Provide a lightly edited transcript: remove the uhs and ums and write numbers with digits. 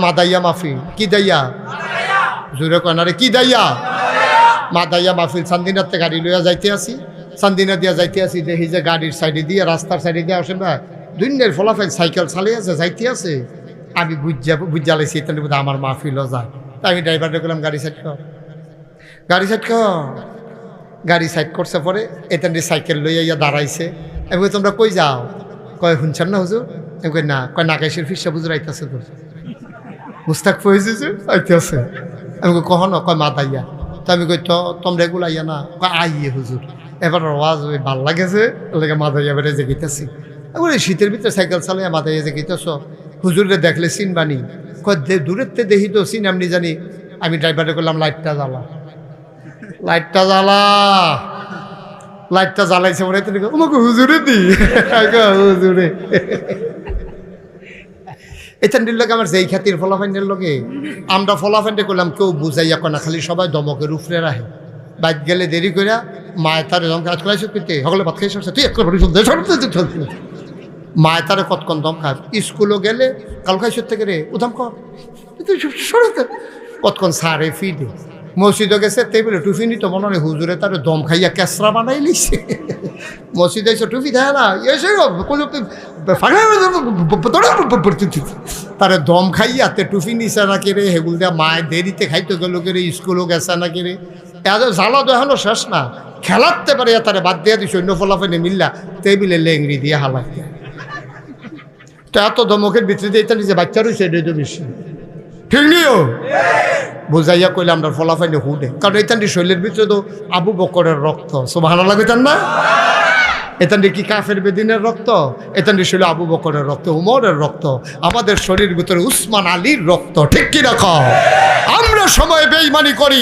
মাদাইয়া মাহফিল কি দাইয়া জোরে কনারে কি দাইয়া মাদাইয়া মাহফিল চান্দিনাতে গাড়ি লইয়া যাইতে আসি চান্দিনা দিয়া যাইতে আসি দেখি যে গাড়ির সাইডে দিয়ে রাস্তার সাইডে দিয়ে আসে না দুইনের ফলাফল সাইকেল চালিয়ে আছে যাইতে আছে আমি বুঝা লাইছি এটা বোধ আমার মাহফিলও যায় তাই আমি ড্রাইভারটা করলাম গাড়ি সাইড কর গাড়ি সাইড কর গাড়ি সাইড করছে পরে এটা সাইকেল লইয়া ইয়া দাঁড়াইছে আমি কই তোমরা কই যাও কয় শুনছেন না হুজুর আমি কই না কয় নাকাইশের ফিসা হুজুর আইতাছে তো মুস্তাক ফয়েজ আইতে আছে আমি কই কখনো কয় মাদাইয়া তো আমি কই তো তোমরা এগুলো আইয়া না কয় আইয়ে হুজুর এবার আওয়াজ ওই ভাল লাগেছে লাগে মাদাইয়া বেড়ে যে গেতেছি এবার শীতের ভিতরে সাইকেল চালাইয়া মাদাইয়া যে গেতেছ হুজুরে দেখলে চিনবানি কয় দূরের তে দেখি তো চিন আমি জানি আমি ড্রাইভারে করলাম লাইটটা জ্বালা লাইটটা জ্বালা লাইটটা জ্বালাইছে মনে হয় আমাকে হুজুরে দি হুজুরে এটার লোক আমার যেই খ্যাতির ফলাফাইনের লোকে আমরা ফলাফাইনটা করলাম কেউ বুঝাইয়া কনা খালি সবাই দমকের উপরে রাখে বাইক গেলে দেরি করে মায় তারে দম কাজ করাইছো পেতে সকলে ভাত খাই সরছে তুই এক মায় তারে কতক্ষণ দম খায় স্কুলও গেলে কাল খাইছো থেকে রে উদাম কর সরাতে কতক্ষণ সারে ফিডে মসজিদও গেছে টেবিলে টুফি নিত মনে হয় হুজুরে তার দম খাইয়া কেসরা বানাই লিছে মসজিদে এসে টুফি দেয় না এসে তারে দম খাইয়া তে টুফি নিছে নাকি রে হেগুল দেয়া মায় দেরিতে খাইতে গেল কে রে স্কুলও গেছে নাকি রে এদের জ্বালা দেখানো শেষ না খেলাতে পারে তারে বাদ দিয়ে দিস অন্য ফলাফেনে মিল্লা টেবিলে লেংড়ি দিয়ে হালাই তো এত দমকের ভিতরে দিয়ে এটা নিজে বাচ্চা রয়েছে এটাই তো বেশি ঠিক নিও বুঝাইয়া কইলে আমরা ফলাফাইলে হুডে কারণ এতানটি শৈলের ভিতরে তো আবু বকরের রক্ত সুবহানাল্লাহ কইতেন না এতানটি কি কাফের বেদিনের রক্ত এতানটি শৈলে আবু বকরের রক্ত উমরের রক্ত আমাদের শরীর ভিতরে উসমান আলীর রক্ত ঠিক কি রাখো আমরা সময় বেঈমানি করি